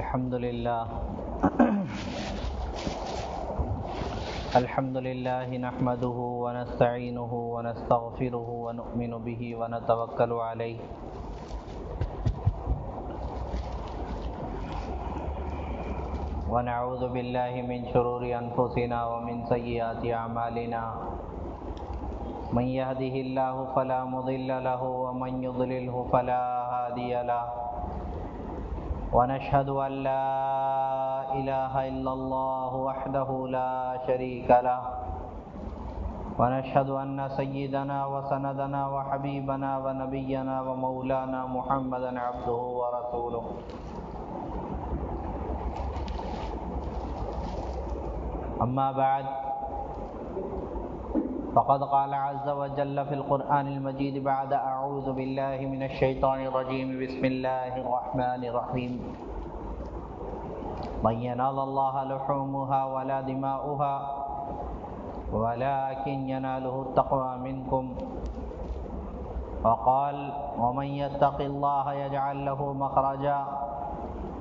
الحمد لله نحمده ونستعينه ونستغفره ونؤمن به ونتوكل عليه ونعوذ بالله من شرور أنفسنا ومن سيئات أعمالنا من يهده الله فلا مضل له ومن يضلله فلا هادي له ونشهد أن لا إله إلا الله وحده لا شريك له ونشهد أن سيدنا وسندنا وحبيبنا ونبينا ومولانا محمدا عبده ورسوله أما بعد فقد قال عز وجل في القرآن المجيد بعد أعوذ بالله من الشيطان الرجيم بسم الله الرحمن الرحيم لن ينال الله لحومها ولا دماؤها ولكن يناله التقوى منكم وقال ومن يتق الله يجعل له مخرجا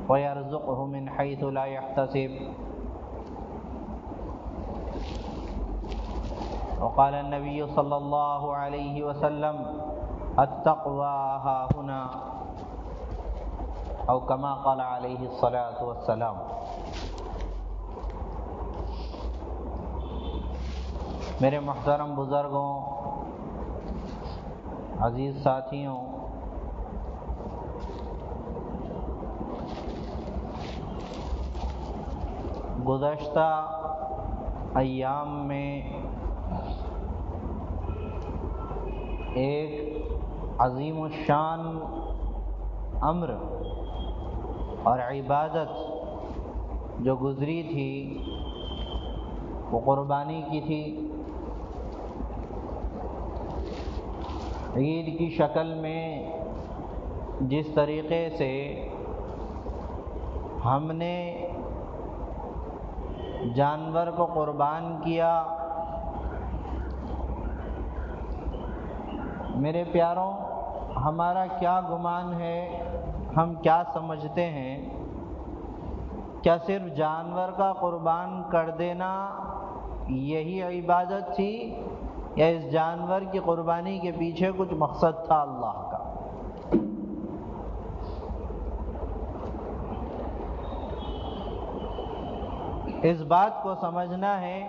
ويرزقه من حيث لا يحتسب وقال النبي صلى الله عليه وسلم التقوى ها هنا او كما قال عليه الصلاة والسلام۔ میرے محترم بزرگوں، عزیز ساتھیوں، گزشتہ ایام میں ایک عظیم الشان امر اور عبادت جو گزری تھی وہ قربانی کی تھی۔ عید کی شکل میں جس طریقے سے ہم نے جانور کو قربان کیا، میرے پیاروں، ہمارا کیا گمان ہے، ہم کیا سمجھتے ہیں؟ کیا صرف جانور کا قربان کر دینا یہی عبادت تھی، یا اس جانور کی قربانی کے پیچھے کچھ مقصد تھا اللہ کا؟ اس بات کو سمجھنا ہے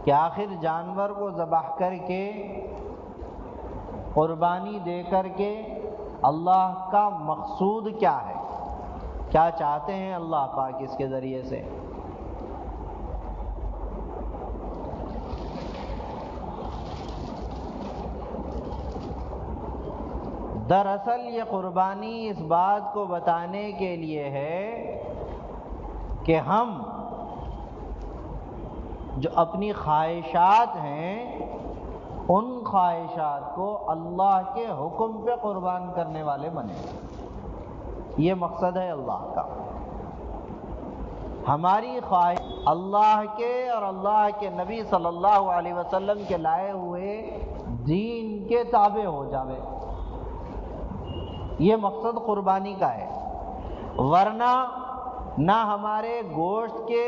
کہ آخر جانور کو ذبح کر کے، قربانی دے کر کے اللہ کا مقصود کیا ہے، کیا چاہتے ہیں اللہ پاک اس کے ذریعے سے؟ دراصل یہ قربانی اس بات کو بتانے کے لیے ہے کہ ہم جو اپنی خواہشات ہیں ان خواہشات کو اللہ کے حکم پہ قربان کرنے والے بنے۔ یہ مقصد ہے اللہ کا۔ ہماری خواہش اللہ کے اور اللہ کے نبی صلی اللہ علیہ وسلم کے لائے ہوئے دین کے تابع ہو جاوے، یہ مقصد قربانی کا ہے۔ ورنہ نہ ہمارے گوشت کے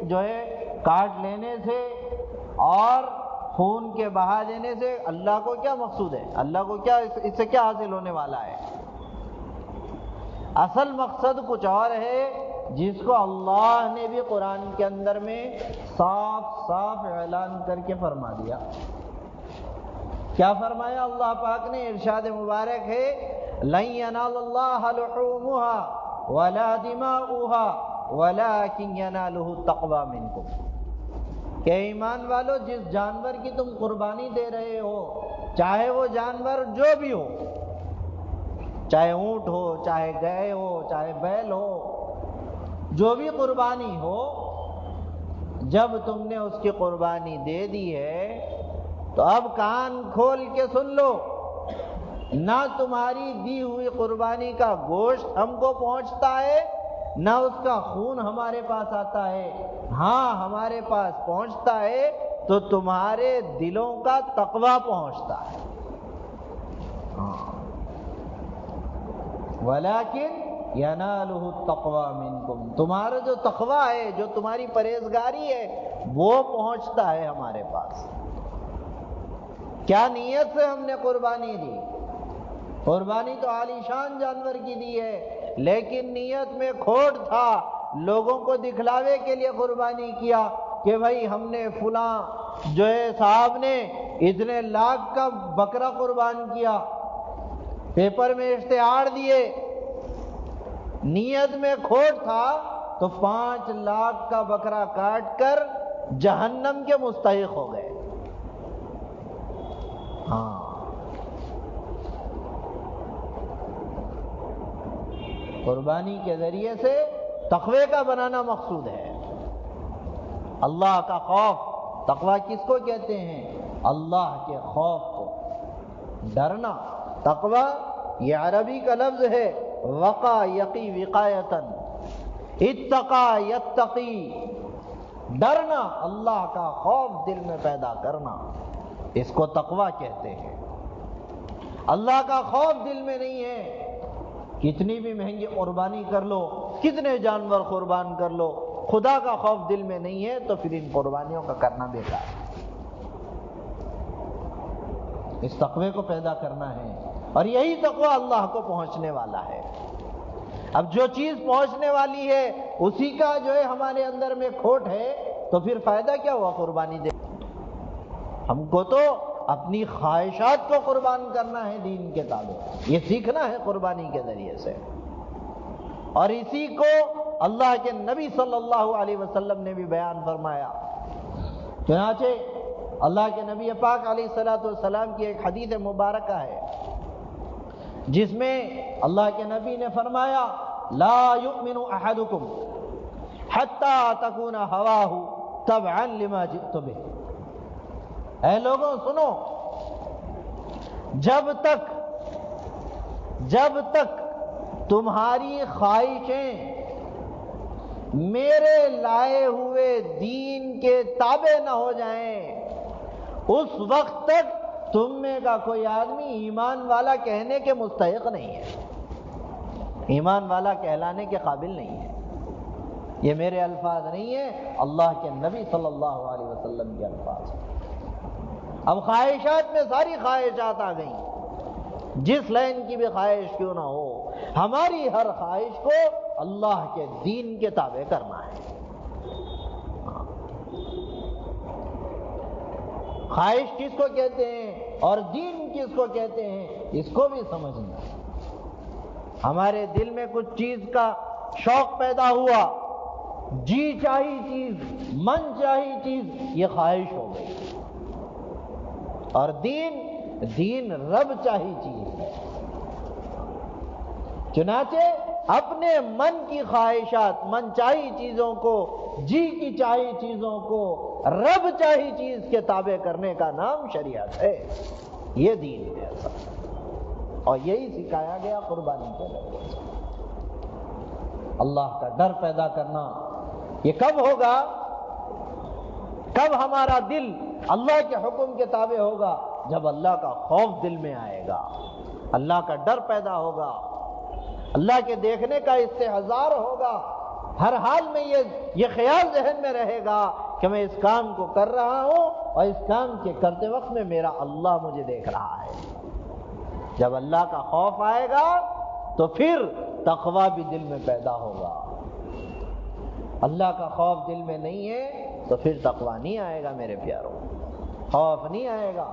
جو ہے کاٹ لینے سے اور خون کے بہا دینے سے اللہ کو کیا مقصود ہے؟ اللہ کو کیا اس سے کیا حاصل ہونے والا ہے؟ اصل مقصد کچھ اور ہے، جس کو اللہ نے بھی قرآن کے اندر میں صاف صاف اعلان کر کے فرما دیا۔ کیا فرمایا اللہ پاک نے؟ ارشاد مبارک ہے لن ينال الله لحومها ولا دماؤها ولكن يناله التقوى منكم۔ کہ ایمان والو، جس جانور کی تم قربانی دے رہے ہو، چاہے وہ جانور جو بھی ہو، چاہے اونٹ ہو، چاہے گائے ہو، چاہے بیل ہو، جو بھی قربانی ہو، جب تم نے اس کی قربانی دے دی ہے تو اب کان کھول کے سن لو، نہ تمہاری دی ہوئی قربانی کا گوشت ہم کو پہنچتا ہے، نہ اس کا خون ہمارے پاس آتا ہے۔ ہاں ہمارے پاس پہنچتا ہے تو تمہارے دلوں کا تقویٰ پہنچتا ہے۔ ولیکن ینالہ التقوی منکم، تمہارا جو تقوی ہے، جو تمہاری پرہیزگاری ہے، وہ پہنچتا ہے ہمارے پاس۔ کیا نیت سے ہم نے قربانی دی؟ قربانی تو عالی شان جانور کی دی ہے، لیکن نیت میں کھوٹ تھا، لوگوں کو دکھلاوے کے لیے قربانی کیا کہ بھائی ہم نے فلاں جو ہے صاحب نے اتنے لاکھ کا بکرا قربان کیا، پیپر میں اشتہار دیے، نیت میں کھوٹ تھا تو 5 لاکھ کا بکرا کاٹ کر جہنم کے مستحق ہو گئے۔ ہاں، قربانی کے ذریعے سے تقوی کا بنانا مقصود ہے۔ اللہ کا خوف، تقوی کس کو کہتے ہیں؟ اللہ کے خوف کو، ڈرنا۔ تقوی یہ عربی کا لفظ ہے، وقا یقی وقایتن، اتقا یتقی، ڈرنا، اللہ کا خوف دل میں پیدا کرنا، اس کو تقوی کہتے ہیں۔ اللہ کا خوف دل میں نہیں ہے، کتنی بھی مہنگی قربانی کر لو، کتنے جانور قربان کر لو، خدا کا خوف دل میں نہیں ہے تو پھر ان قربانیوں کا کرنا بیکار ہے۔ اس تقوی کو پیدا کرنا ہے، اور یہی تقوی اللہ کو پہنچنے والا ہے۔ اب جو چیز پہنچنے والی ہے اسی کا جو ہے ہمارے اندر میں کھوٹ ہے تو پھر فائدہ کیا ہوا قربانی دے؟ ہم کو تو اپنی خواہشات کو قربان کرنا ہے دین کے تابع، یہ سیکھنا ہے قربانی کے ذریعے سے، اور اسی کو اللہ کے نبی صلی اللہ علیہ وسلم نے بھی بیان فرمایا۔ چنانچہ اللہ کے نبی پاک علیہ الصلوۃ والسلام کی ایک حدیث مبارکہ ہے جس میں اللہ کے نبی نے فرمایا، لا یؤمن احدکم حتی تکون ہواہ تبعا لما جئت بہ۔ اے لوگوں سنو، جب تک تمہاری خواہشیں میرے لائے ہوئے دین کے تابع نہ ہو جائیں، اس وقت تک تم میں کا کوئی آدمی ایمان والا کہنے کے مستحق نہیں ہے، ایمان والا کہلانے کے قابل نہیں ہے۔ یہ میرے الفاظ نہیں ہیں، اللہ کے نبی صلی اللہ علیہ وسلم کے الفاظ ہیں۔ اب خواہشات میں ساری خواہشات آ گئیں، جس لائن کی بھی خواہش کیوں نہ ہو، ہماری ہر خواہش کو اللہ کے دین کے تابع کرنا ہے۔ خواہش کس کو کہتے ہیں اور دین کس کو کہتے ہیں، اس کو بھی سمجھنا۔ ہمارے دل میں کچھ چیز کا شوق پیدا ہوا، جی چاہی چیز، من چاہی چیز، یہ خواہش ہو گئی، اور دین رب چاہی چیز ہے۔ چنانچہ اپنے من کی خواہشات، من چاہی چیزوں کو، جی کی چاہی چیزوں کو رب چاہی چیز کے تابع کرنے کا نام شریعت ہے، یہ دین ہے اصل، اور یہی سکھایا گیا قربانی کے ذریعے سے۔ اللہ کا ڈر پیدا کرنا، یہ کب ہوگا؟ کب ہمارا دل اللہ کے حکم کے تابع ہوگا؟ جب اللہ کا خوف دل میں آئے گا، اللہ کا ڈر پیدا ہوگا، اللہ کے دیکھنے کا استحضار ہوگا، ہر حال میں یہ خیال ذہن میں رہے گا کہ میں اس کام کو کر رہا ہوں اور اس کام کے کرتے وقت میں میرا اللہ مجھے دیکھ رہا ہے۔ جب اللہ کا خوف آئے گا تو پھر تقوی بھی دل میں پیدا ہوگا۔ اللہ کا خوف دل میں نہیں ہے تو پھر تقوی نہیں آئے گا میرے پیاروں، خوف نہیں آئے گا۔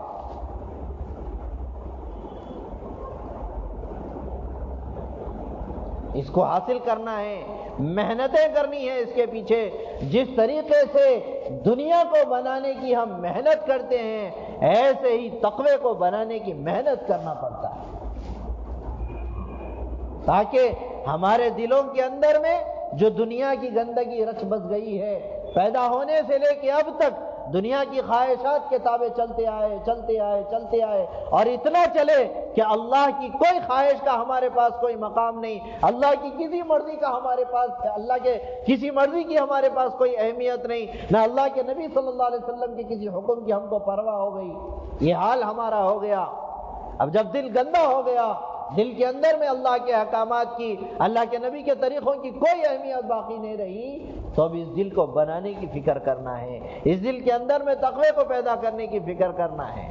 اس کو حاصل کرنا ہے، محنتیں کرنی ہے اس کے پیچھے۔ جس طریقے سے دنیا کو بنانے کی ہم محنت کرتے ہیں، ایسے ہی تقوی کو بنانے کی محنت کرنا پڑتا ہے، تاکہ ہمارے دلوں کے اندر میں جو دنیا کی گندگی رچ بس گئی ہے، پیدا ہونے سے لے کے اب تک دنیا کی خواہشات کے تابع چلتے آئے اور اتنا چلے کہ اللہ کی کوئی خواہش کا ہمارے پاس کوئی مقام نہیں، اللہ کی کسی مرضی کا ہمارے پاس، اللہ کے کسی مرضی کی ہمارے پاس کوئی اہمیت نہیں، نہ اللہ کے نبی صلی اللہ علیہ وسلم کے کسی حکم کی ہم کو پرواہ ہو گئی۔ یہ حال ہمارا ہو گیا۔ اب جب دل گندا ہو گیا دل کے اندر میں اللہ کے احکامات کی، اللہ کے نبی کے طریقوں کی کوئی اہمیت باقی نہیں رہی، تو اب اس دل کو بنانے کی فکر کرنا ہے، اس دل کے اندر میں تقوی کو پیدا کرنے کی فکر کرنا ہے۔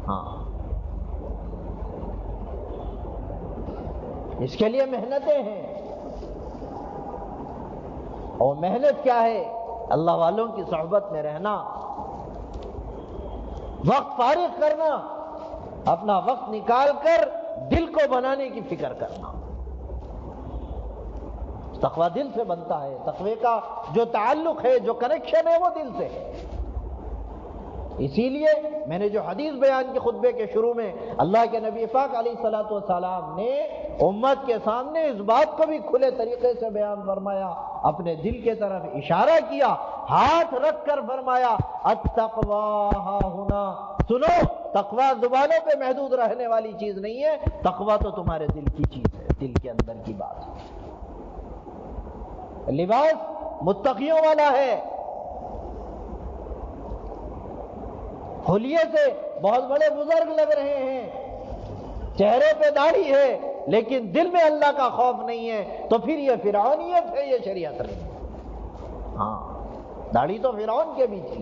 ہاں، اس کے لیے محنتیں ہیں، اور محنت کیا ہے؟ اللہ والوں کی صحبت میں رہنا، وقت فارغ کرنا، اپنا وقت نکال کر دل کو بنانے کی فکر کرنا۔ تقوی دل سے بنتا ہے، تقوی کا جو تعلق ہے، جو کنیکشن ہے، وہ دل سے ہے۔ اسی لیے میں نے جو حدیث بیان کی خطبے کے شروع میں، اللہ کے نبی پاک علیہ الصلوۃ والسلام نے امت کے سامنے اس بات کو بھی کھلے طریقے سے بیان فرمایا، اپنے دل کے طرف اشارہ کیا، ہاتھ رکھ کر فرمایا التقوی ہا ہنا، سنو، تقوی زبانوں پہ محدود رہنے والی چیز نہیں ہے، تقوی تو تمہارے دل کی چیز ہے، دل کے اندر کی بات ہے۔ لباس متقیوں والا ہے، حلیے سے بہت بڑے بزرگ لگ رہے ہیں، چہرے پہ داڑھی ہے، لیکن دل میں اللہ کا خوف نہیں ہے، تو پھر یہ فرعونیت ہے، یہ شریعت نہیں ہے۔ ہاں، داڑھی تو فرعون کے بھی تھی،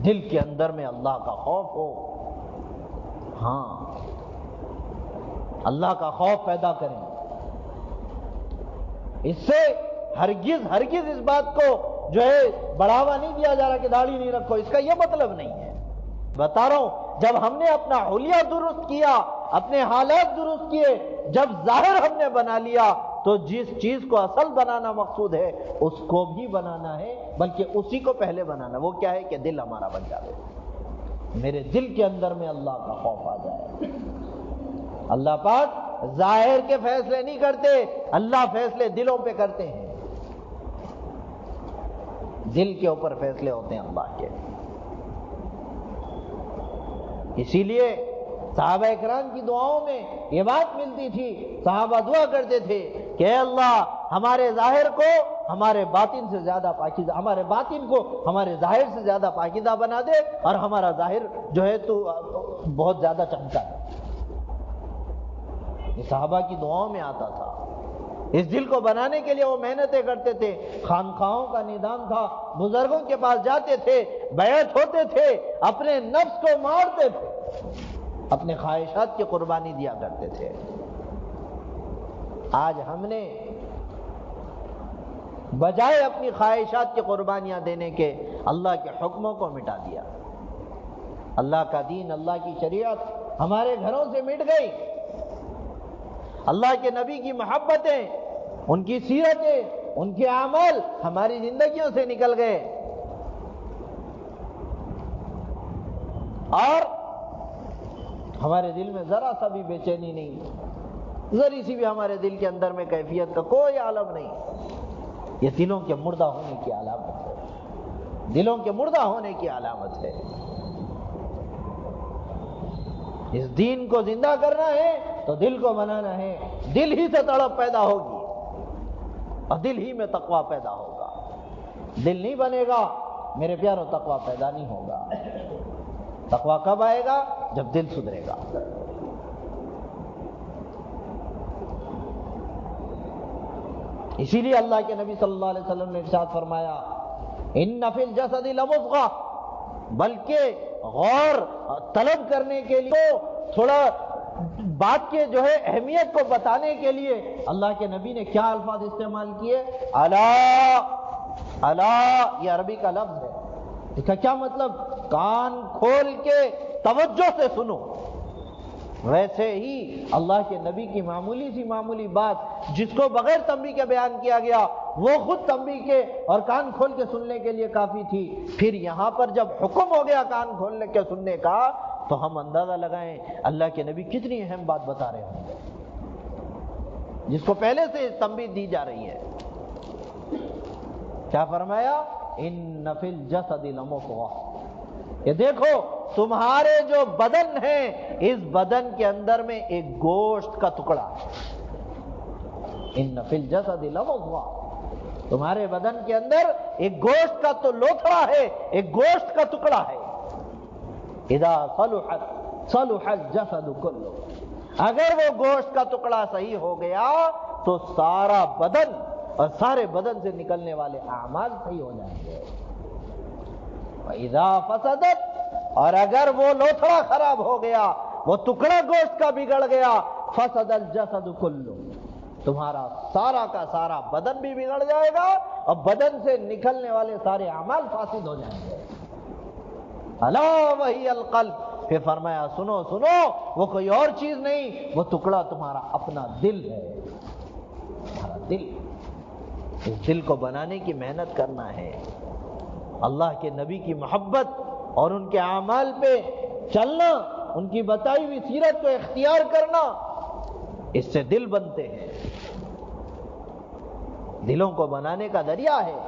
دل کے اندر میں اللہ کا خوف ہو، ہاں، اللہ کا خوف پیدا کریں۔ اس سے ہرگز اس بات کو جو ہے بڑھاوا نہیں دیا جا رہا کہ داڑھی نہیں رکھو، اس کا یہ مطلب نہیں ہے۔ بتا رہا ہوں، جب ہم نے اپنا حلیہ درست کیا، اپنے حالات درست کیے، جب ظاہر ہم نے بنا لیا، تو جس چیز کو اصل بنانا مقصود ہے اس کو بھی بنانا ہے، بلکہ اسی کو پہلے بنانا۔ وہ کیا ہے کہ دل ہمارا بن جائے، میرے دل کے اندر میں اللہ کا خوف آ جائے۔ اللہ پاک ظاہر کے فیصلے نہیں کرتے، اللہ فیصلے دلوں پہ کرتے ہیں، دل کے اوپر فیصلے ہوتے ہیں اللہ کے۔ اسی لیے صحابہ اکرام کی دعاؤں میں یہ بات ملتی تھی، صحابہ دعا کرتے تھے کہ اے اللہ ہمارے ظاہر کو ہمارے باطن سے زیادہ پاکیزہ، ہمارے باطن کو ہمارے ظاہر سے زیادہ پاکیزہ بنا دے، اور ہمارا ظاہر جو ہے تو بہت زیادہ چمکا ہے۔ یہ صحابہ کی دعاؤں میں آتا تھا۔ اس دل کو بنانے کے لیے وہ محنتیں کرتے تھے، خانقاہوں کا نظام تھا، بزرگوں کے پاس جاتے تھے، بیعت ہوتے تھے، اپنے نفس کو مارتے تھے، اپنے خواہشات کی قربانی دیا کرتے تھے۔ آج ہم نے بجائے اپنی خواہشات کی قربانیاں دینے کے اللہ کے حکموں کو مٹا دیا۔ اللہ کا دین، اللہ کی شریعت ہمارے گھروں سے مٹ گئی، اللہ کے نبی کی محبتیں، ان کی سیرتیں، ان کے اعمال ہماری زندگیوں سے نکل گئے، اور ہمارے دل میں ذرا سا بھی بے چینی نہیں، ذری سی بھی ہمارے دل کے اندر میں کیفیت کا کوئی عالم نہیں۔ یہ دلوں کے مردہ ہونے کی علامت ہے، دلوں کے مردہ ہونے کی علامت ہے۔ اس دین کو زندہ کرنا ہے تو دل کو بنانا ہے، دل ہی سے تڑپ پیدا ہوگی اور دل ہی میں تقویٰ پیدا ہوگا۔ دل نہیں بنے گا میرے پیاروں، تقویٰ پیدا نہیں ہوگا۔ تقویٰ کب آئے گا؟ جب دل سدھرے گا۔ اسی لیے اللہ کے نبی صلی اللہ علیہ وسلم نے ارشاد فرمایا ان فی الجسد لمضغہ، بلکہ غور طلب کرنے کے لیے تھوڑا بات کے جو ہے اہمیت کو بتانے کے لیے اللہ کے نبی نے کیا الفاظ استعمال کیے؟ الا، الا، یہ عربی کا لفظ ہے، اس کا کیا مطلب؟ کان کھول کے توجہ سے سنو۔ ویسے ہی اللہ کے نبی کی معمولی سی معمولی بات جس کو بغیر تنبیہ کے بیان کیا گیا، وہ خود تنبیہ کے اور کان کھول کے سننے کے لیے کافی تھی۔ پھر یہاں پر جب حکم ہو گیا کان کھولنے کے سننے کا، تو ہم اندازہ لگائیں اللہ کے نبی کتنی اہم بات بتا رہے ہوں گے، جس کو پہلے سے تنبیہ دی جا رہی ہے۔ کیا فرمایا؟ ان فی الجسد لمضغہ، یہ دیکھو تمہارے جو بدن ہے، اس بدن کے اندر میں ایک گوشت کا ٹکڑا ہے۔ ان فی الجسد لمضغہ، تمہارے بدن کے اندر ایک گوشت کا تو لوتھڑا ہے، ایک گوشت کا ٹکڑا ہے۔ اذا صلحت صلح الجسد کلہ، اگر وہ گوشت کا ٹکڑا صحیح ہو گیا تو سارا بدن اور سارے بدن سے نکلنے والے اعمال صحیح ہو جائیں گے۔ وَإِذَا فَسَدَتْ، اور اگر وہ لوتھڑا خراب ہو گیا، وہ ٹکڑا گوشت کا بگڑ گیا، فَسَدَ الْجَسَدُ كُلُّهُ، تمہارا سارا کا سارا بدن بھی بگڑ جائے گا اور بدن سے نکلنے والے سارے اعمال فاسد ہو جائیں گے۔ الا وہی القلب، پھر فرمایا سنو سنو، وہ کوئی اور چیز نہیں، وہ ٹکڑا تمہارا اپنا دل ہے، تمہارا دل۔ اس دل کو بنانے کی محنت کرنا ہے، اللہ کے نبی کی محبت اور ان کے اعمال پہ چلنا، ان کی بتائی ہوئی سیرت کو اختیار کرنا، اس سے دل بنتے ہیں۔ دلوں کو بنانے کا ذریعہ ہے۔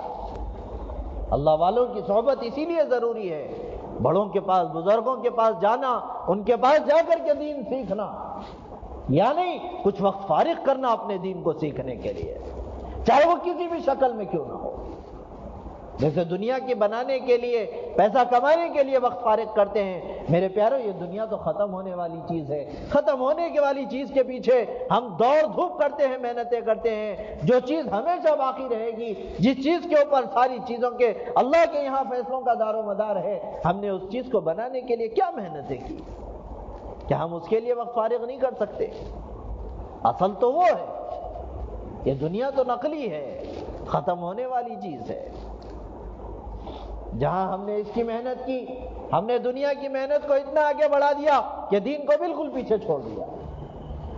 اللہ والوں کی صحبت اسی لیے ضروری ہے، بڑوں کے پاس، بزرگوں کے پاس جانا، ان کے پاس جا کر کے دین سیکھنا، یعنی کچھ وقت فارغ کرنا اپنے دین کو سیکھنے کے لیے، چاہے وہ کسی بھی شکل میں کیوں نہ ہو۔ جیسے دنیا کی بنانے کے لیے، پیسہ کمانے کے لیے وقت فارغ کرتے ہیں، میرے پیارو یہ دنیا تو ختم ہونے والی چیز ہے، ختم ہونے والی چیز کے پیچھے ہم دوڑ دھوپ کرتے ہیں، محنتیں کرتے ہیں، جو چیز ہمیشہ باقی رہے گی، جس چیز کے اوپر ساری چیزوں کے اللہ کے یہاں فیصلوں کا دار و مدار ہے، ہم نے اس چیز کو بنانے کے لیے کیا محنتیں کی، کیا ہم اس کے لیے وقت فارغ نہیں کر سکتے؟ اصل تو وہ ہے، یہ دنیا تو نقلی ہے، ختم ہونے والی چیز ہے۔ جہاں ہم نے اس کی محنت کی، ہم نے دنیا کی محنت کو اتنا آگے بڑھا دیا کہ دین کو بالکل پیچھے چھوڑ دیا۔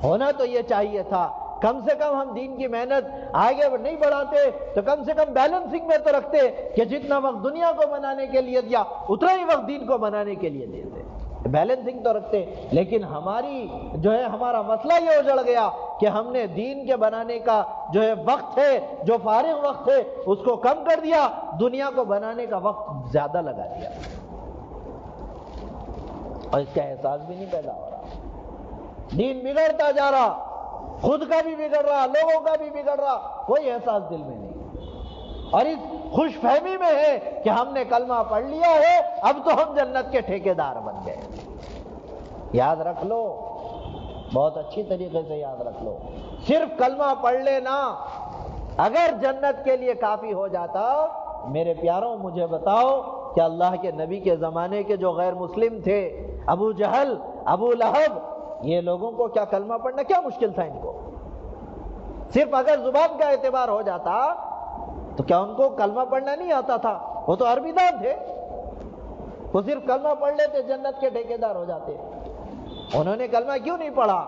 ہونا تو یہ چاہیے تھا، کم سے کم ہم دین کی محنت آگے نہیں بڑھاتے تو کم سے کم بیلنسنگ میں تو رکھتے کہ جتنا وقت دنیا کو بنانے کے لیے دیا اتنا ہی وقت دین کو بنانے کے لیے دیتے، بیلنسنگ تو رکھتے۔ لیکن ہماری جو ہے ہمارا مسئلہ یہ اجڑ گیا کہ ہم نے دین کے بنانے کا جو ہے وقت ہے، جو فارغ وقت ہے، اس کو کم کر دیا، دنیا کو بنانے کا وقت زیادہ لگا دیا، اور اس کا احساس بھی نہیں پیدا ہو رہا۔ دین بگڑتا جا رہا، خود کا بھی بگڑ رہا، لوگوں کا بھی بگڑ رہا، کوئی احساس دل میں نہیں، اور اس خوش فہمی میں ہے کہ ہم نے کلمہ پڑھ لیا ہے، اب تو ہم جنت کے ٹھیکیدار بن گئے۔ یاد رکھ لو، بہت اچھی طریقے سے یاد رکھ لو، صرف کلمہ پڑھ لینا اگر جنت کے لیے کافی ہو جاتا، میرے پیاروں مجھے بتاؤ کہ اللہ کے نبی کے زمانے کے جو غیر مسلم تھے، ابو جہل، ابو لہب، یہ لوگوں کو کیا کلمہ پڑھنا کیا مشکل تھا ان کو؟ صرف اگر زبان کا اعتبار ہو جاتا تو کیا ان کو کلمہ پڑھنا نہیں آتا تھا؟ وہ تو عربی دان تھے، وہ صرف کلمہ پڑھ لیتے جنت کے ٹھیکیدار ہو جاتے۔ انہوں نے کلمہ کیوں نہیں پڑھا؟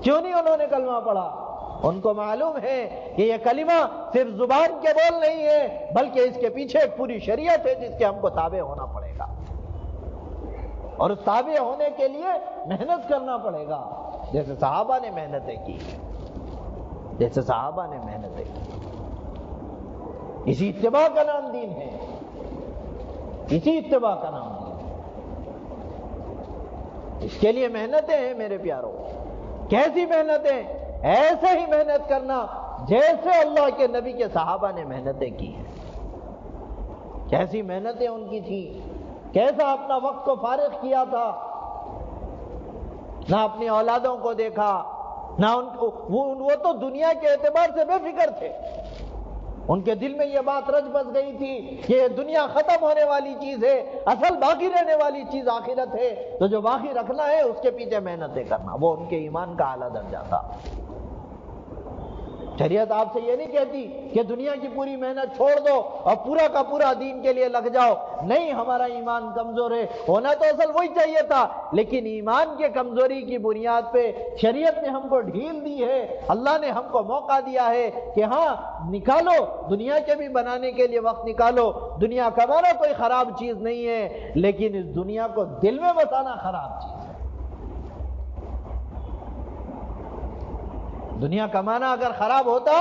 کیوں نہیں انہوں نے کلمہ پڑھا؟ ان کو معلوم ہے کہ یہ کلمہ صرف زبان کے بول نہیں ہے، بلکہ اس کے پیچھے ایک پوری شریعت ہے جس کے ہم کو تابع ہونا پڑے گا، اور اس تابع ہونے کے لیے محنت کرنا پڑے گا، جیسے صحابہ نے محنتیں کی، جیسے صحابہ نے محنتیں کی۔ اسی اتباع کا نام دین ہے، اسی اتباع کا نام دین ہے۔ اس کے لیے محنتیں ہیں میرے پیاروں۔ کیسی محنتیں؟ ایسے ہی محنت کرنا جیسے اللہ کے نبی کے صحابہ نے محنتیں کی ہیں۔ کیسی محنتیں ان کی تھی، کیسا اپنا وقت کو فارغ کیا تھا، نہ اپنی اولادوں کو دیکھا، نہ ان کو، وہ تو دنیا کے اعتبار سے بے فکر تھے، ان کے دل میں یہ بات رچ بس گئی تھی کہ یہ دنیا ختم ہونے والی چیز ہے، اصل باقی رہنے والی چیز آخرت ہے، تو جو باقی رکھنا ہے اس کے پیچھے محنتیں کرنا، وہ ان کے ایمان کا اعلیٰ درجہ تھا۔ شریعت آپ سے یہ نہیں کہتی کہ دنیا کی پوری محنت چھوڑ دو اور پورا کا پورا دین کے لیے لگ جاؤ، نہیں، ہمارا ایمان کمزور ہے، ہونا تو اصل وہی چاہیے تھا، لیکن ایمان کے کمزوری کی بنیاد پہ شریعت نے ہم کو ڈھیل دی ہے، اللہ نے ہم کو موقع دیا ہے کہ ہاں نکالو، دنیا کے بھی بنانے کے لیے وقت نکالو، دنیا کمانا کوئی خراب چیز نہیں ہے، لیکن اس دنیا کو دل میں بسانا خراب چیز ہے۔ دنیا کمانا اگر خراب ہوتا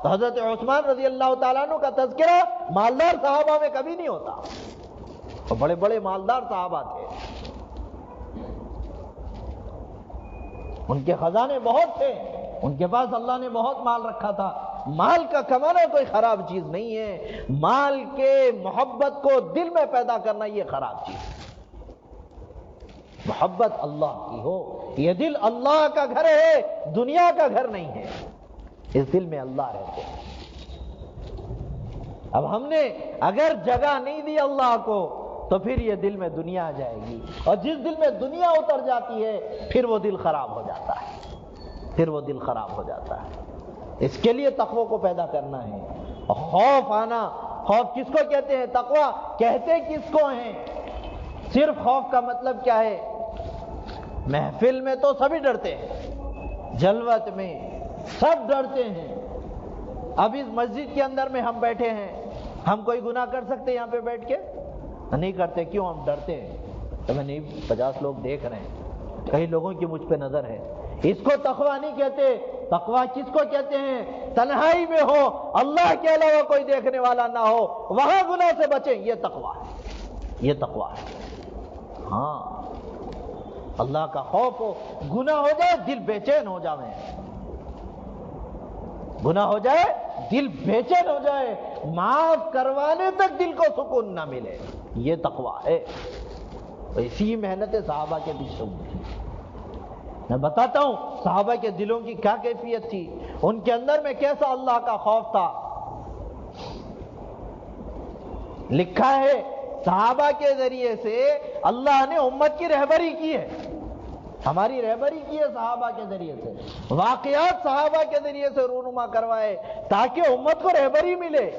تو حضرت عثمان رضی اللہ تعالیٰ عنہ کا تذکرہ مالدار صحابہ میں کبھی نہیں ہوتا، وہ بڑے بڑے مالدار صحابہ تھے، ان کے خزانے بہت تھے، ان کے پاس اللہ نے بہت مال رکھا تھا۔ مال کا کمانا کوئی خراب چیز نہیں ہے، مال کے محبت کو دل میں پیدا کرنا یہ خراب چیز ہے۔ محبت اللہ کی ہو. یہ دل اللہ کا گھر ہے، دنیا کا گھر نہیں ہے. اس دل میں اللہ رہتے ہیں. اب ہم نے اگر جگہ نہیں دی اللہ کو تو پھر یہ دل میں دنیا آ جائے گی، اور جس دل میں دنیا اتر جاتی ہے پھر وہ دل خراب ہو جاتا ہے، پھر وہ دل خراب ہو جاتا ہے. اس کے لیے تقوی کو پیدا کرنا ہے. اور خوف آنا، خوف کس کو کہتے ہیں؟ تقوی کہتے کس کو ہیں؟ صرف خوف کا مطلب کیا ہے؟ محفل میں تو سبھی ڈرتے ہیں، جلوت میں سب ڈرتے ہیں. اب اس مسجد کے اندر میں ہم بیٹھے ہیں، ہم کوئی گناہ کر سکتے یہاں پہ بیٹھ کے؟ نہیں کرتے. کیوں؟ ہم ڈرتے ہیں. تو میں نہیں، 50 لوگ دیکھ رہے ہیں، کئی لوگوں کی مجھ پہ نظر ہے. اس کو تقوی نہیں کہتے. تقوی کس کو کہتے ہیں؟ تنہائی میں ہو، اللہ کے علاوہ کوئی دیکھنے والا نہ ہو، وہاں گناہ سے بچیں. یہ تقوی ہے، یہ تقوی ہے. ہاں، اللہ کا خوف ہو، گناہ ہو جائے دل بے چین ہو جائے، گناہ ہو جائے دل بے چین ہو جائے، معاف کروانے تک دل کو سکون نہ ملے. یہ تقوی ہے. اسی محنت صحابہ کے پیچھے ہوئی تھی. میں بتاتا ہوں صحابہ کے دلوں کی کیا کیفیت تھی، ان کے اندر میں کیسا اللہ کا خوف تھا. لکھا ہے صحابہ کے ذریعے سے اللہ نے امت کی رہبری کی ہے، ہماری رہبری کی ہے صحابہ کے ذریعے سے. واقعات صحابہ کے ذریعے سے رونما کروائے تاکہ امت کو رہبری ملے.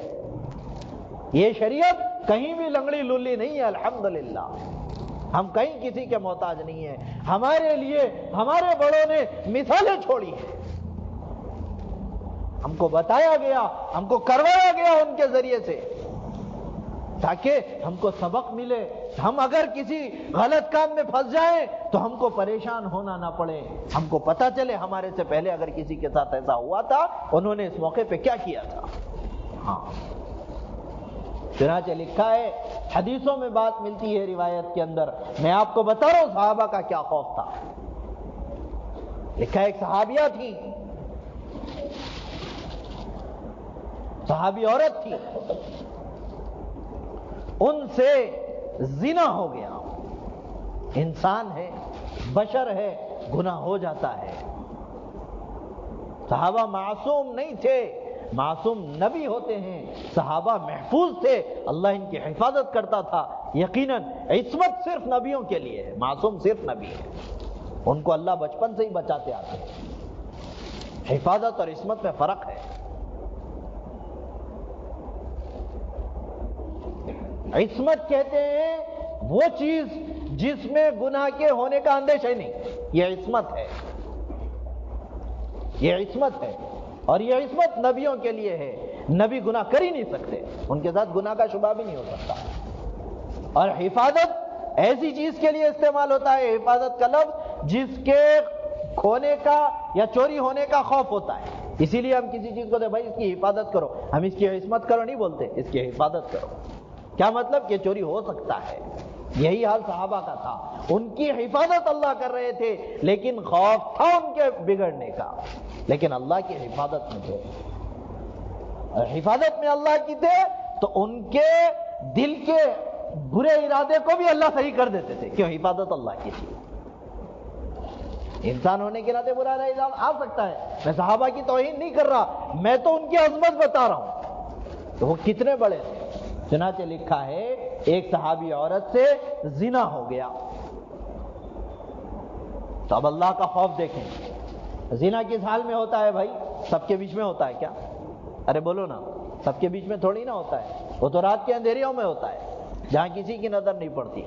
یہ شریعت کہیں بھی لنگڑی للی نہیں ہے. الحمدللہ ہم کہیں کسی کے محتاج نہیں ہیں. ہمارے لیے ہمارے بڑوں نے مثالیں چھوڑی ہیں، ہم کو بتایا گیا، ہم کو کروایا گیا ان کے ذریعے سے تاکہ ہم کو سبق ملے. ہم اگر کسی غلط کام میں پھنس جائیں تو ہم کو پریشان ہونا نہ پڑے، ہم کو پتہ چلے ہمارے سے پہلے اگر کسی کے ساتھ ایسا ہوا تھا انہوں نے اس موقع پہ کیا کیا تھا. ہاں، چنانچہ لکھا ہے، حدیثوں میں بات ملتی ہے روایت کے اندر. میں آپ کو بتا رہا ہوں صحابہ کا کیا خوف تھا. لکھا ہے ایک صحابیہ تھی، صحابی عورت تھی، ان سے زنا ہو گیا. انسان ہے، بشر ہے، گناہ ہو جاتا ہے. صحابہ معصوم نہیں تھے، معصوم نبی ہوتے ہیں. صحابہ محفوظ تھے، اللہ ان کی حفاظت کرتا تھا. یقیناً عصمت صرف نبیوں کے لیے ہے، معصوم صرف نبی ہے، ان کو اللہ بچپن سے ہی بچاتے آتے ہیں. حفاظت اور عصمت میں فرق ہے. عصمت کہتے ہیں وہ چیز جس میں گناہ کے ہونے کا اندیشہ ہی نہیں، یہ عصمت ہے، یہ عصمت ہے. اور یہ عصمت نبیوں کے لیے ہے. نبی گناہ کر ہی نہیں سکتے، ان کے ساتھ گناہ کا شبہ بھی نہیں ہو سکتا. اور حفاظت ایسی چیز کے لیے استعمال ہوتا ہے، حفاظت کا لفظ جس کے کھونے کا یا چوری ہونے کا خوف ہوتا ہے. اسی لیے ہم کسی چیز کو دے بھائی اس کی حفاظت کرو، ہم اس کی عصمت کرو نہیں بولتے، اس کی حفاظت کرو. کیا مطلب کہ چوری ہو سکتا ہے. یہی حال صحابہ کا تھا، ان کی حفاظت اللہ کر رہے تھے لیکن خوف تھا ان کے بگڑنے کا، لیکن اللہ کی حفاظت میں تھے. اور حفاظت میں اللہ کی تھے تو ان کے دل کے برے ارادے کو بھی اللہ صحیح کر دیتے تھے. کیوں؟ حفاظت اللہ کی تھی. انسان ہونے کے ناطے برا ارادہ آ سکتا ہے. میں صحابہ کی توہین نہیں کر رہا، میں تو ان کی عظمت بتا رہا ہوں تو وہ کتنے بڑے تھے. چنانچہ لکھا ہے ایک صحابی عورت سے زنا ہو گیا. تو اب اللہ کا خوف دیکھیں. زنا کس حال میں ہوتا ہے بھائی؟ سب کے بیچ میں ہوتا ہے کیا؟ ارے بولو نا، سب کے بیچ میں تھوڑی نہ ہوتا ہے. وہ تو رات کے اندھیریوں میں ہوتا ہے جہاں کسی کی نظر نہیں پڑتی،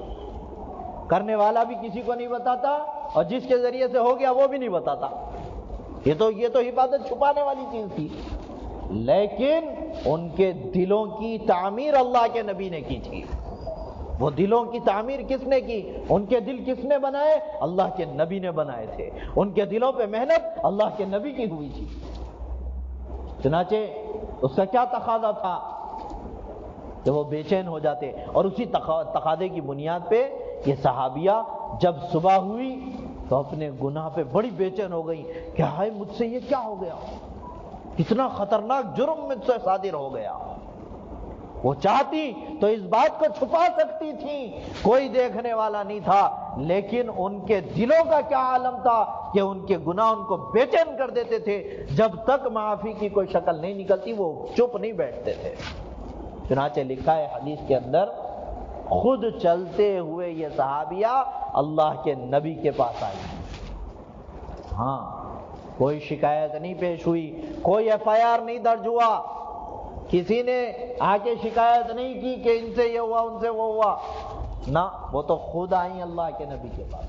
کرنے والا بھی کسی کو نہیں بتاتا اور جس کے ذریعے سے ہو گیا وہ بھی نہیں بتاتا. یہ تو حفاظت چھپانے والی چیز تھی. لیکن ان کے دلوں کی تعمیر اللہ کے نبی نے کی تھی. وہ دلوں کی تعمیر کس نے کی؟ ان کے دل کس نے بنائے؟ اللہ کے نبی نے بنائے تھے. ان کے دلوں پہ محنت اللہ کے نبی کی ہوئی تھی. چنانچہ اس کا کیا تقاضا تھا کہ وہ بے چین ہو جاتے. اور اسی تقاضے کی بنیاد پہ یہ صحابیہ جب صبح ہوئی تو اپنے گناہ پہ بڑی بے چین ہو گئی کہ ہائے مجھ سے یہ کیا ہو گیا، کتنا خطرناک جرم مجھ سے صادر ہو گیا. وہ چاہتی تو اس بات کو چھپا سکتی تھی، کوئی دیکھنے والا نہیں تھا، لیکن ان کے دلوں کا کیا عالم تھا کہ ان کے گناہ ان کو بے چین کر دیتے تھے. جب تک معافی کی کوئی شکل نہیں نکلتی وہ چپ نہیں بیٹھتے تھے. چنانچہ لکھا ہے حدیث کے اندر، خود چلتے ہوئے یہ صحابیہ اللہ کے نبی کے پاس آئی. ہاں، کوئی شکایت نہیں پیش ہوئی، کوئی ایف آئی آر نہیں درج ہوا، کسی نے آ کے شکایت نہیں کی کہ ان سے یہ ہوا ان سے وہ ہوا، نہ، وہ تو خود آئیں اللہ کے نبی کے پاس.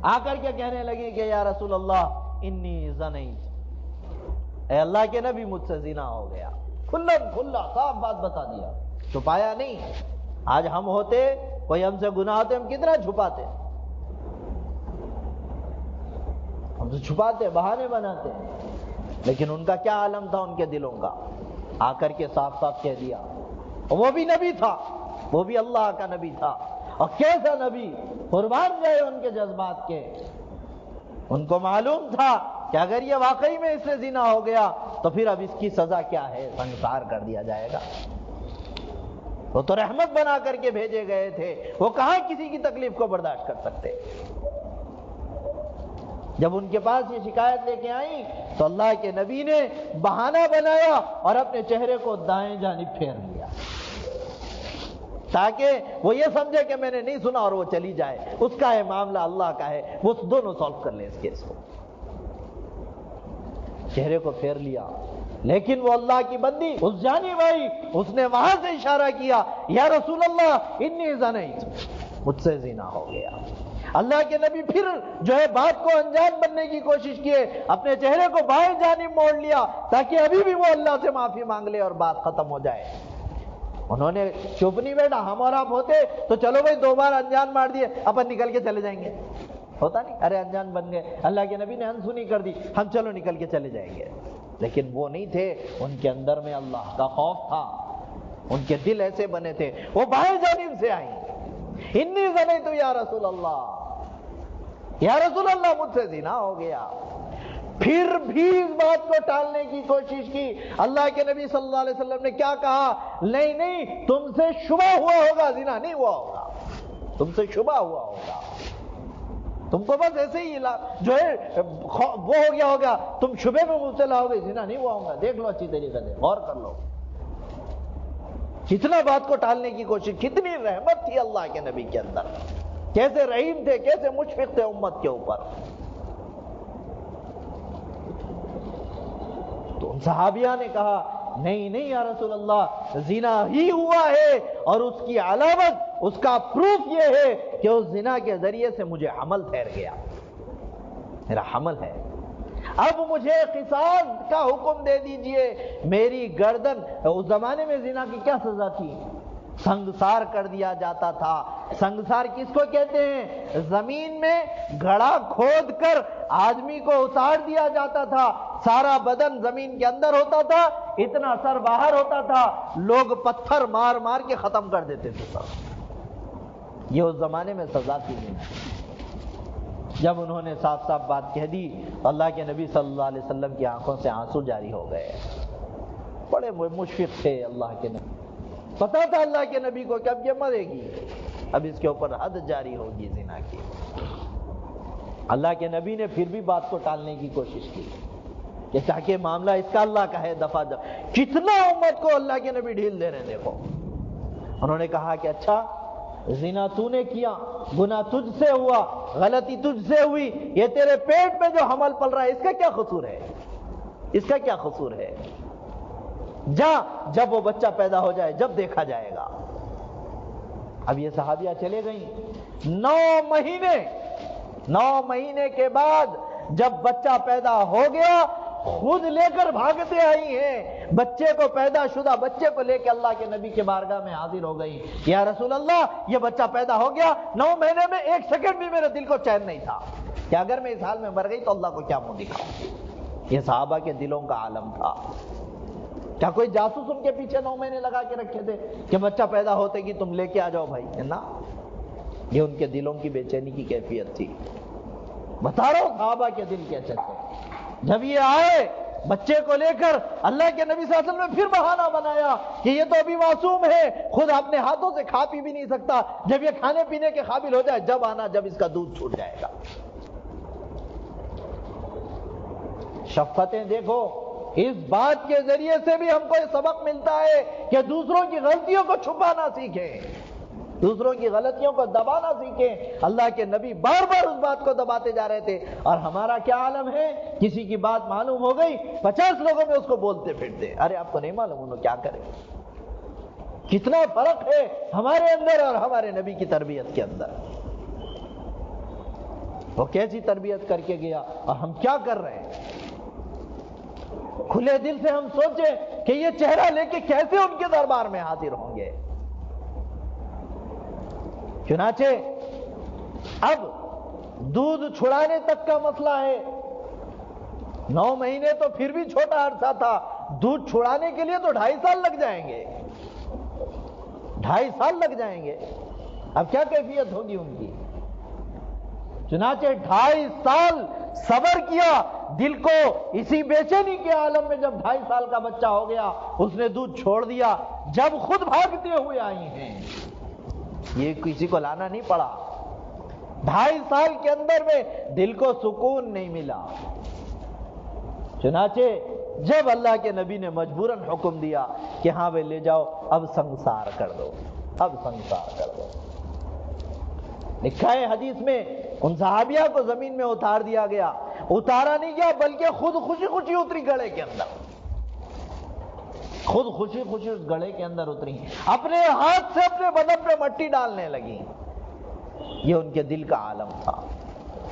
آ کر کے کہنے لگی کہ یا رسول اللہ انی زنیت، اے اللہ کے نبی مجھ سے زنا ہو گیا. کھلا صاف بات بتا دیا، چھپایا نہیں. آج ہم ہوتے، کوئی ہم سے گناہ ہوتے، ہم کتنا چھپاتے، ہم سے چھپاتے، بہانے بناتے. لیکن ان کا کیا عالم تھا ان کے دلوں کا، آ کر کے صاف صاف کہہ دیا. وہ بھی نبی تھا، وہ بھی اللہ کا نبی تھا، اور کیسا نبی، قربان گئے ان کے جذبات کے. ان کو معلوم تھا کہ اگر یہ واقعی میں اس سے زنا ہو گیا تو پھر اب اس کی سزا کیا ہے، سنسار کر دیا جائے گا. وہ تو رحمت بنا کر کے بھیجے گئے تھے، وہ کہاں کسی کی تکلیف کو برداشت کر سکتے. جب ان کے پاس یہ شکایت لے کے آئیں تو اللہ کے نبی نے بہانہ بنایا اور اپنے چہرے کو دائیں جانب پھیر لیا تاکہ وہ یہ سمجھے کہ میں نے نہیں سنا اور وہ چلی جائے. اس کا ہے معاملہ، اللہ کا ہے، وہ دونوں سالو کر لیں اس کیس کو. چہرے کو پھیر لیا. لیکن وہ اللہ کی بندی اس جانب آئی، اس نے وہاں سے اشارہ کیا، یا رسول اللہ انی زنیت، مجھ سے زنا ہو گیا. اللہ کے نبی پھر جو ہے بات کو انجام بننے کی کوشش کیے، اپنے چہرے کو بائیں جانب موڑ لیا تاکہ ابھی بھی وہ اللہ سے معافی مانگ لے اور بات ختم ہو جائے. انہوں نے چپ نہیں بیٹھا. ہم اور آپ ہوتے تو چلو بھائی 2 بار انجان مار دیے، اپن نکل کے چلے جائیں گے. ہوتا نہیں، ارے انجان بن گئے، اللہ کے نبی نے انسنی کر دی، ہم چلو نکل کے چلے جائیں گے. لیکن وہ نہیں تھے، ان کے اندر میں اللہ کا خوف تھا، ان کے دل ایسے بنے تھے. وہ بائیں جانب سے آئیں، انی زنیت یا رسول اللہ، یا رسول اللہ مجھ سے زنا ہو گیا. پھر بھی اس بات کو ٹالنے کی کوشش کی. اللہ کے نبی صلی اللہ علیہ وسلم نے کیا کہا؟ نہیں، تم سے شبہ ہوا ہوگا، زنا نہیں ہوا ہوگا، تم سے شبہ ہوا ہوگا، تم کو بس ایسے ہی جو ہے وہ ہو گیا ہوگا، تم شبہ میں مبتلا ہو گئے، زنا نہیں ہوا ہوگا. دیکھ لو اچھی طریقے سے، غور کر لو. کتنا بات کو ٹالنے کی کوشش، کتنی رحمت تھی اللہ کے نبی کے اندر، کیسے رحیم تھے، کیسے مشفق تھے امت کے اوپر. تو ان صحابیہ نے کہا نہیں یا رسول اللہ، زنا ہی ہوا ہے، اور اس کی علامت، اس کا پروف یہ ہے کہ اس زنا کے ذریعے سے مجھے حمل ٹھہر گیا، میرا حمل ہے. اب مجھے قصاص کا حکم دے دیجئے. میری گردن، اس زمانے میں زنا کی کیا سزا تھی؟ سنگسار کر دیا جاتا تھا. سنگسار کس کو کہتے ہیں؟ زمین میں گڑھا کھود کر آدمی کو اتار دیا جاتا تھا، سارا بدن زمین کے اندر ہوتا تھا، اتنا سر باہر ہوتا تھا، لوگ پتھر مار مار کے ختم کر دیتے تھے سر. یہ اس زمانے میں سزا تھی. جب انہوں نے صاف صاف بات کہہ دی، اللہ کے نبی صلی اللہ علیہ وسلم کی آنکھوں سے آنسو جاری ہو گئے. بڑے مشفق تھے اللہ کے نبی، پتا تھا اللہ کے نبی کو کہ اب یہ مرے گی، اب اس کے اوپر حد جاری ہوگی زنا کی. اللہ کے نبی نے پھر بھی بات کو ٹالنے کی کوشش کی کہ تاکہ معاملہ اس کا اللہ کا ہے، دفعہ کتنا امت کو اللہ کے نبی ڈھیل دے رہے ہیں. دیکھو، انہوں نے کہا کہ اچھا زنا تو نے کیا، گناہ تجھ سے ہوا، غلطی تجھ سے ہوئی، یہ تیرے پیٹ میں جو حمل پل رہا ہے اس کا کیا قصور ہے، اس کا کیا قصور ہے؟ جب وہ بچہ پیدا ہو جائے جب دیکھا جائے گا. اب یہ صحابیہ چلے گئیں. 9 مہینے کے بعد جب بچہ پیدا ہو گیا، خود لے کر بھاگتے آئی ہیں. بچے کو، پیدا شدہ بچے کو لے کے اللہ کے نبی کے بارگاہ میں حاضر ہو گئی. یا رسول اللہ، یہ بچہ پیدا ہو گیا، 9 مہینے میں 1 سیکنڈ بھی میرے دل کو چین نہیں تھا کہ اگر میں اس حال میں مر گئی تو اللہ کو کیا منہ دکھاؤں. یہ صحابہ کے دلوں کا عالم تھا. کیا کوئی جاسوس ان کے پیچھے 9 مہینے لگا کے رکھے تھے کہ بچہ پیدا ہوتے کہ تم لے کے آ جاؤ بھائی؟ نا، یہ ان کے دلوں کی بے چینی کی کیفیت تھی. بتا رہا ہوں صحابہ کے دل کیسے تھے. جب یہ آئے بچے کو لے کر اللہ کے نبی صلی اللہ علیہ وسلم نے پھر بہانہ بنایا کہ یہ تو ابھی معصوم ہے، خود اپنے ہاتھوں سے کھا پی بھی نہیں سکتا، جب یہ کھانے پینے کے قابل ہو جائے جب آنا، جب اس کا دودھ چھوٹ جائے گا۔ شفقتیں دیکھو، اس بات کے ذریعے سے بھی ہم کو یہ سبق ملتا ہے کہ دوسروں کی غلطیوں کو چھپانا سیکھیں، دوسروں کی غلطیوں کو دبانا سیکھیں۔ اللہ کے نبی بار بار اس بات کو دباتے جا رہے تھے، اور ہمارا کیا عالم ہے، کسی کی بات معلوم ہو گئی 50 لوگوں میں اس کو بولتے پھرتے، ارے آپ کو نہیں معلوم انہوں کیا کرے۔ کتنا فرق ہے ہمارے اندر اور ہمارے نبی کی تربیت کے اندر۔ وہ کیسی تربیت کر کے گیا اور ہم کیا کر رہے ہیں۔ کھلے دل سے ہم سوچیں کہ یہ چہرہ لے کے کیسے ان کے دربار میں حاضر ہوں گے۔ چنانچہ اب دودھ چھڑانے تک کا مسئلہ ہے، 9 مہینے تو پھر بھی چھوٹا عرصہ تھا، دودھ چھڑانے کے لیے تو 2.5 سال لگ جائیں گے، 2.5 سال لگ جائیں گے۔ اب کیا کیفیت ہوگی ان کی۔ چنانچہ 2.5 سال صبر کیا، دل کو اسی بے چینی کے عالم میں جب 2.5 سال کا بچہ ہو گیا اس نے دودھ چھوڑ دیا، جب خود بھاگتے ہوئے آئی ہیں، یہ کسی کو لانا نہیں پڑا۔ 2.5 سال کے اندر میں دل کو سکون نہیں ملا۔ چنانچہ جب اللہ کے نبی نے مجبوراً حکم دیا کہ ہاں بھائی لے جاؤ، اب سنگسار کر دو، اب سنگسار کر دو۔ لکھا ہے حدیث میں ان صحابیہ کو زمین میں اتار دیا گیا، اتارا نہیں گیا بلکہ خود خوشی خوشی اتری گڑھے کے اندر، خود خوشی خوشی اس گڑھے کے اندر اتری، اپنے ہاتھ سے اپنے بدن پہ مٹی ڈالنے لگی۔ یہ ان کے دل کا عالم تھا،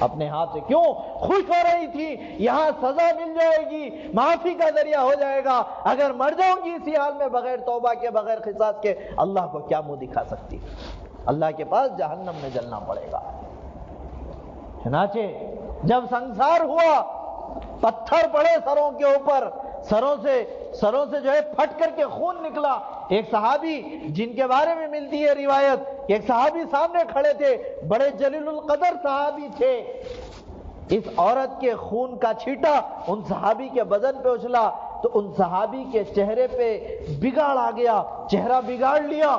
اپنے ہاتھ سے، کیوں خوش ہو رہی تھی یہاں سزا مل جائے گی، معافی کا ذریعہ ہو جائے گا، اگر مر جاؤں گی اسی حال میں بغیر توبہ کے، بغیر قصاص کے، اللہ کو کیا منہ دکھا سکتی، اللہ کے پاس جہنم میں جلنا پڑے گا۔ چنانچہ جب سنسار ہوا، پتھر پڑے سروں کے اوپر، سروں سے جو ہے پھٹ کر کے خون نکلا۔ ایک صحابی جن کے بارے میں ملتی ہے روایت، ایک صحابی سامنے کھڑے تھے، بڑے جلیل القدر صحابی تھے، اس عورت کے خون کا چھیٹا ان صحابی کے بدن پہ اچھلا تو ان صحابی کے چہرے پہ بگاڑ آ گیا، چہرہ بگاڑ لیا،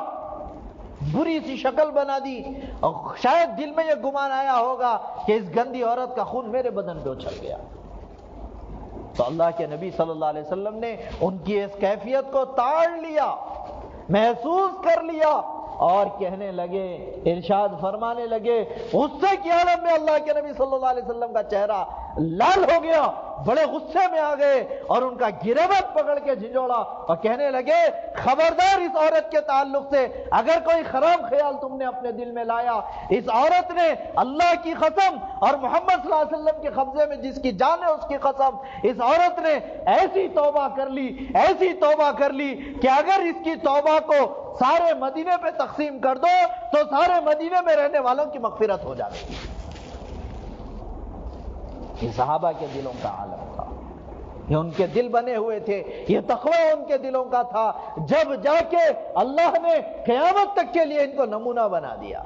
بری سی شکل بنا دی، اور شاید دل میں یہ گمان آیا ہوگا کہ اس گندی عورت کا خون میرے بدن پہ اچھل گیا۔ تو اللہ کے نبی صلی اللہ علیہ وسلم نے ان کی اس کیفیت کو تاڑ لیا، محسوس کر لیا، اور کہنے لگے، ارشاد فرمانے لگے، غصے کی عالم میں اللہ کے نبی صلی اللہ علیہ وسلم کا چہرہ لال ہو گیا، بڑے غصے میں آ گئے اور ان کا گریبان پکڑ کے جھنجھوڑا اور کہنے لگے، خبردار اس عورت کے تعلق سے اگر کوئی خراب خیال تم نے اپنے دل میں لایا، اس عورت نے اللہ کی قسم اور محمد صلی اللہ علیہ وسلم کے قبضے میں جس کی جان ہے اس کی قسم، اس عورت نے ایسی توبہ کر لی، ایسی توبہ کر لی کہ اگر اس کی توبہ کو سارے مدینے پہ تقسیم کر دو تو سارے مدینے میں رہنے والوں کی مغفرت ہو جائے گی۔ یہ صحابہ کے دلوں کا عالم تھا، یہ ان کے دل بنے ہوئے تھے، یہ تقوی ان کے دلوں کا تھا، جب جا کے اللہ نے قیامت تک کے لیے ان کو نمونہ بنا دیا۔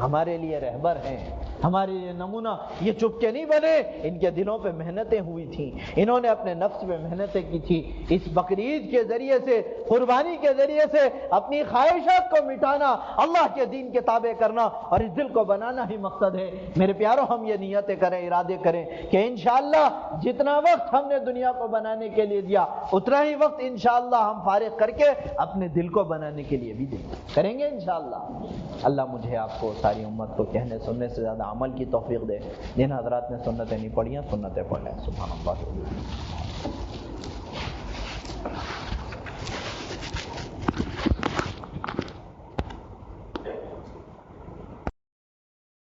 ہمارے لیے رہبر ہیں، ہمارے لیے نمونہ، یہ چپ کے نہیں بنے، ان کے دلوں پہ محنتیں ہوئی تھیں، انہوں نے اپنے نفس پہ محنتیں کی تھی، اس بقرعید کے ذریعے سے، قربانی کے ذریعے سے اپنی خواہشات کو مٹانا، اللہ کے دین کے تابع کرنا اور اس دل کو بنانا ہی مقصد ہے۔ میرے پیاروں، ہم یہ نیتیں کریں، ارادے کریں کہ انشاءاللہ جتنا وقت ہم نے دنیا کو بنانے کے لیے دیا اتنا ہی وقت انشاءاللہ ہم فارغ کر کے اپنے دل کو بنانے کے لیے بھی دیں کریں گے انشاءاللہ۔ اللہ مجھے آپ کو ساری امت کو کہنے سننے سے زیادہ عمل کی توفیق دے۔ جن حضرات نے سنتیں نہیں پڑھی ہیں سنتیں پڑھ لیں۔ سبحان اللہ۔